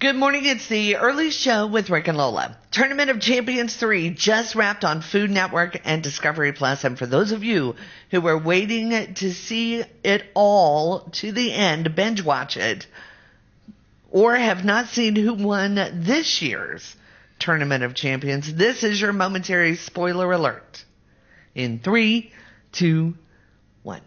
Good morning. It's the early show with Rick and Lola. Tournament of Champions 3 just wrapped on Food Network and Discovery Plus. And for those of you who were waiting to see it all to the end, binge watch it, or have not seen who won this year's Tournament of Champions, this is your momentary spoiler alert. In 3, 2, 1.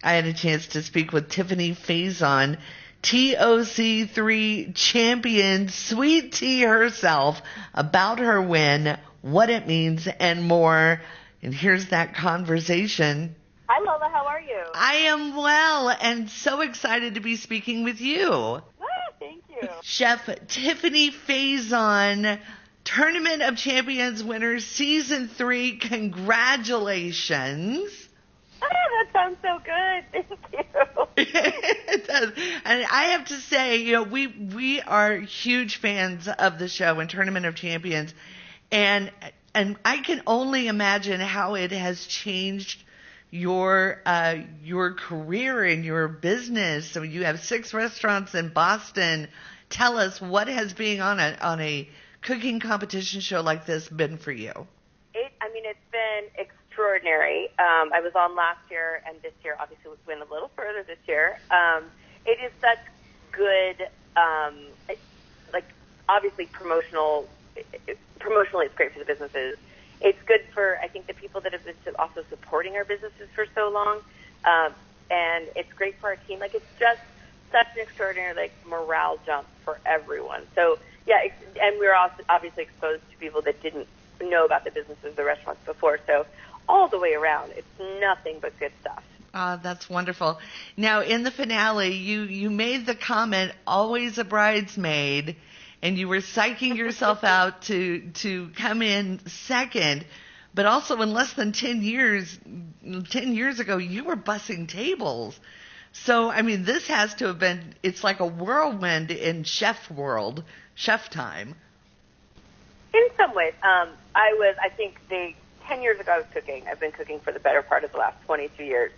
I had a chance to speak with Tiffany Faison, TOC3 champion, Sweet Tea herself, about her win, what it means, and more. And here's that conversation. Hi, Lola. How are you? I am well, and so excited to be speaking with you. Thank you. Chef Tiffany Faison, Tournament of Champions winner, Season 3. Congratulations. That sounds so good. Thank you. It does. And I have to say, we are huge fans of the show and Tournament of Champions, and I can only imagine how it has changed your career and your business. So you have 6 restaurants in Boston. Tell us, what has being on a cooking competition show like this been for you? It's been extraordinary. I was on last year, and this year obviously went a little further this year. It is such good, obviously promotionally it's great for the businesses. It's good for, I think, the people that have been also supporting our businesses for so long. And it's great for our team. It's just such an extraordinary, morale jump for everyone. So, yeah, and we were also obviously exposed to people that didn't know about the businesses, the restaurants before. So all the way around, it's nothing but good stuff. That's wonderful. Now, in the finale, you made the comment, always a bridesmaid, and you were psyching yourself out to come in second. But also, in less than 10 years ago, you were bussing tables. So, this has to have been, it's like a whirlwind in chef world, chef time. In some ways. I think 10 years ago I was cooking. I've been cooking for the better part of the last 22 years.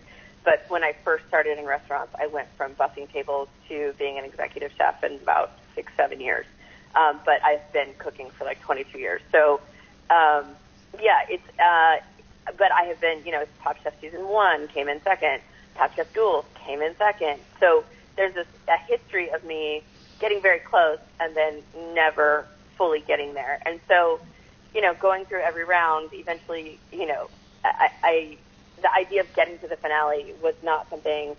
But when I first started in restaurants, I went from bussing tables to being an executive chef in about 6-7 years. But I've been cooking for 22 years. So, but I have been, Top Chef Season 1 came in second. Top Chef Duel came in second. So there's a history of me getting very close and then never fully getting there. And so, going through every round, eventually, the idea of getting to the finale was not something,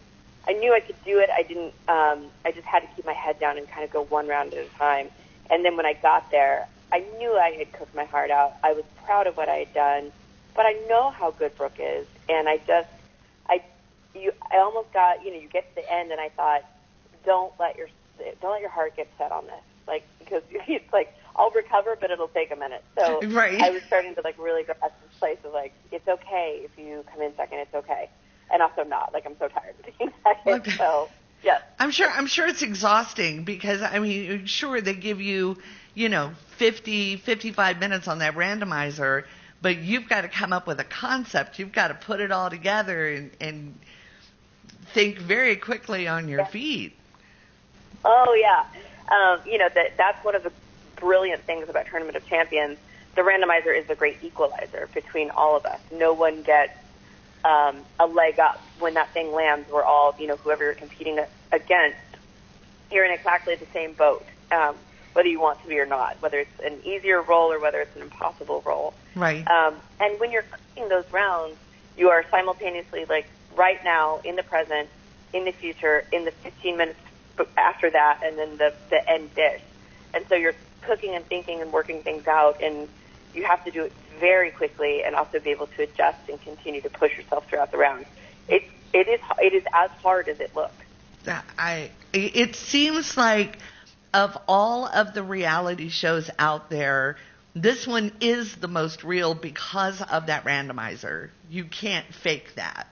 I knew I could do it. I didn't, I just had to keep my head down and kind of go one round at a time. And then when I got there, I knew I had cooked my heart out. I was proud of what I had done, but I know how good Brooke is. And I almost got, you get to the end and I thought, don't let your heart get set on this. Because it's I'll recover, but it'll take a minute. So right. I was starting to really grasp this place of it's okay if you come in second, it's okay. And also not, I'm so tired of being second. Okay. So, yes. I'm sure it's exhausting because, sure, they give you, 50, 55 minutes on that randomizer, but you've got to come up with a concept. You've got to put it all together and think very quickly on your feet. Oh, yeah. That's one of the brilliant things about Tournament of Champions. The randomizer is the great equalizer between all of us. No one gets a leg up when that thing lands. We're all, whoever you're competing against, you're in exactly the same boat, whether you want to be or not, whether it's an easier role or whether it's an impossible role. Right. And when you're cooking those rounds, you are simultaneously, right now, in the present, in the future, in the 15 minutes after that, and then the end dish. And so you're cooking and thinking and working things out, and you have to do it very quickly and also be able to adjust and continue to push yourself throughout the round. It is as hard as it looks. It seems like of all of the reality shows out there, this one is the most real because of that randomizer. You can't fake that.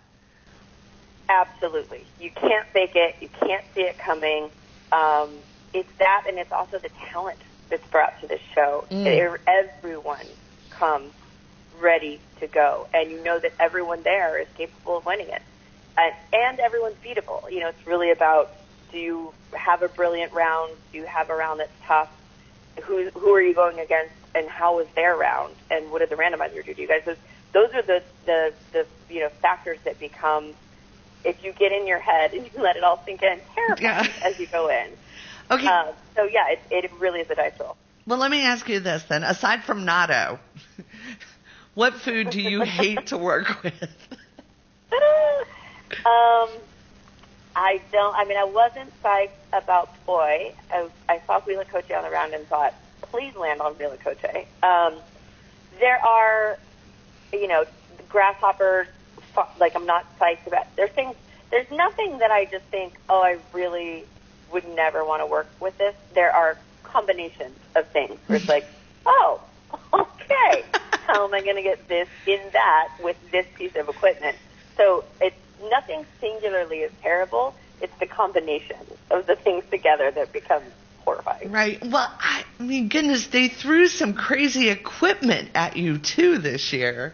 Absolutely. You can't fake it. You can't see it coming. It's that, and it's also the talent that's brought to this show. Everyone comes ready to go, and you know that everyone there is capable of winning it. And everyone's beatable. It's really about Do you have a brilliant round? Do you have a round that's tough? Who are you going against, and how was their round, and what did the randomizer do to you guys? Those are the factors that become, if you get in your head and you let it all sink in, terrifying as you go in. Okay. It really is a dice roll. Well, let me ask you this then. Aside from natto, what food do you hate to work with? I wasn't psyched about poi. I saw Wheela Coche on the round and thought, please land on Wheela Coche. There are, grasshoppers, I'm not psyched about. There's nothing that I just think, I really would never want to work with this. There are combinations of things where it's like, okay, how am I going to get this in that with this piece of equipment? So it's nothing singularly is terrible. It's the combination of the things together that becomes horrifying. Right. Well, I mean, goodness, they threw some crazy equipment at you, too, this year.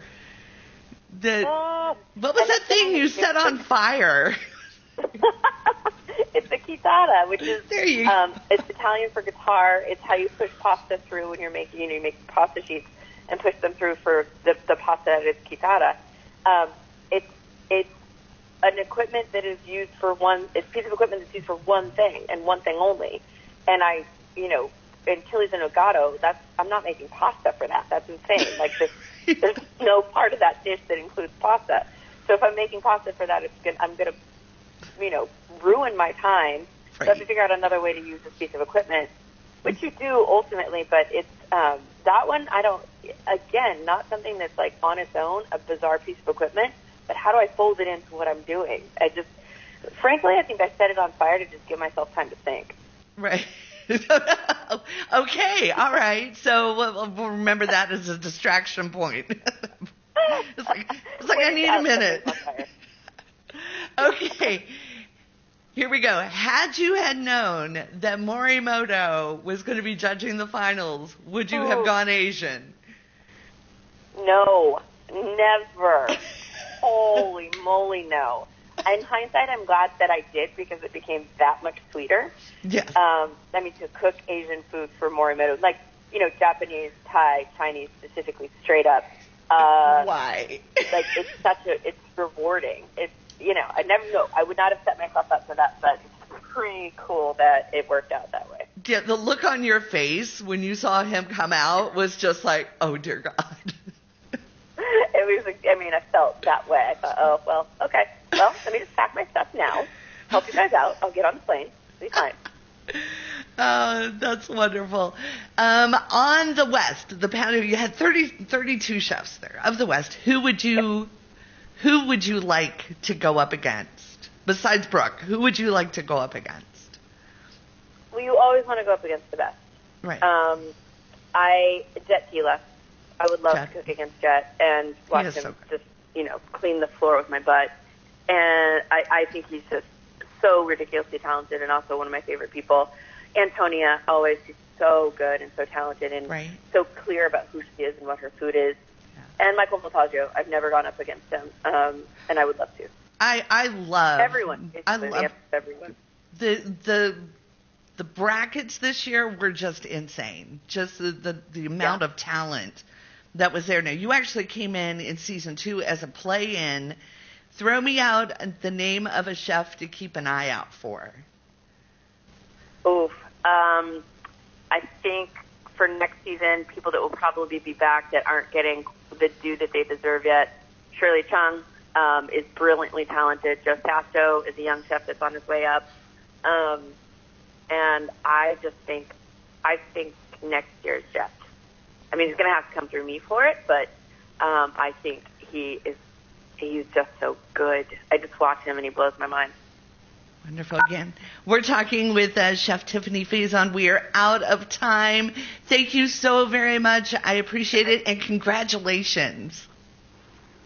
What was that thing you set on fire? It's a chitarra, which is it's Italian for guitar. It's how you push pasta through when you're making, you make pasta sheets and push them through for the pasta that is chitarra. It's an equipment that is used for it's a piece of equipment that's used for one thing and one thing only. And in Chili's and Ogato, I'm not making pasta for that. That's insane. There's no part of that dish that includes pasta. So if I'm making pasta for that, I'm going to, ruin my time. Right. So I have to figure out another way to use this piece of equipment, which you do ultimately. But it's that one. Not something that's on its own a bizarre piece of equipment. But how do I fold it into what I'm doing? Frankly, I think I set it on fire to just give myself time to think. Right. Okay. All right. So we'll remember that as a distraction point. It's like I need a minute. Okay. Here we go. Had you had known that Morimoto was going to be judging the finals, would you have gone Asian? No. Never. Holy moly, no. In hindsight, I'm glad that I did because it became that much sweeter. Yes. To cook Asian food for Morimoto, Japanese, Thai, Chinese, specifically, straight up. Why? It's rewarding. It's, I never know. I would not have set myself up for that, but it's pretty cool that it worked out that way. Yeah, the look on your face when you saw him come out was just like, oh, dear God. It was, I felt that way. I thought, okay. Well, let me just pack my stuff now. Help you guys out. I'll get on the plane. It'll be fine. That's wonderful. On the West, the panel, you had 32 chefs there. Of the West, who would you like to go up against? Besides Brooke, who would you like to go up against? Well, you always want to go up against the best. Right. Jet Tila. I would love to cook against Jet and watch him just, clean the floor with my butt. And I think he's just so ridiculously talented and also one of my favorite people. Antonia, always, she's so good and so talented and so clear about who she is and what her food is. Yeah. And Michael Voltaggio, I've never gone up against him, and I would love to. I love everyone. I love everyone. The brackets this year were just insane. Just the amount of talent that was there. Now, you actually came in season 2 as a play-in. Throw me out the name of a chef to keep an eye out for. Oof. I think for next season, people that will probably be back that aren't getting the due that they deserve yet. Shirley Chung is brilliantly talented. Joe Sasto is a young chef that's on his way up. And I think next year's Jeff. He's going to have to come through me for it, but I think he's just so good. I just watch him and he blows my mind. Wonderful. Again, we're talking with Chef Tiffany Faison. We are out of time. Thank you so very much. I appreciate it, and congratulations.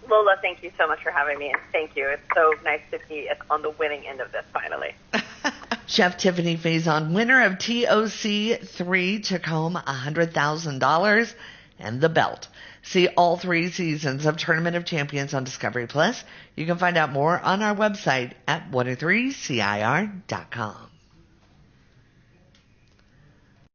Lola, thank you so much for having me, and thank you. It's so nice to be on the winning end of this finally. Chef Tiffany Faison, winner of TOC3, took home $100,000 and the belt. See all 3 seasons of Tournament of Champions on Discovery Plus. You can find out more on our website at 103cir.com.